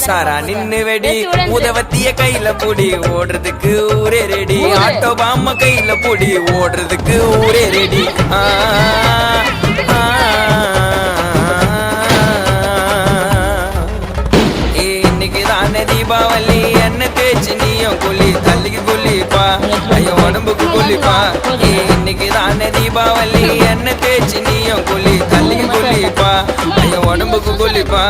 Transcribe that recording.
உசாரா நின்னு வெடி உதவத்திய கையில பொடி ஓடுறதுக்கு ஊரே ரெடி ஆட்டோ பாம கையில பொடி ஓடுறதுக்கு ஊரே ரெடி இன்னைக்கு தானே தீபாவளி என்ன தேய்ச்சி நீயும் கொல்லி தள்ளிக்கு கொல்லிப்பா ஐயோ உடம்புக்கு கொல்லிப்பா இன்னைக்கு தானே தீபாவளி என்ன தேய்ச்சி நீயும் கொல்லி தள்ளிக்கு கொல்லிப்பா ஐயோ உடம்புக்கு கொல்லிப்பா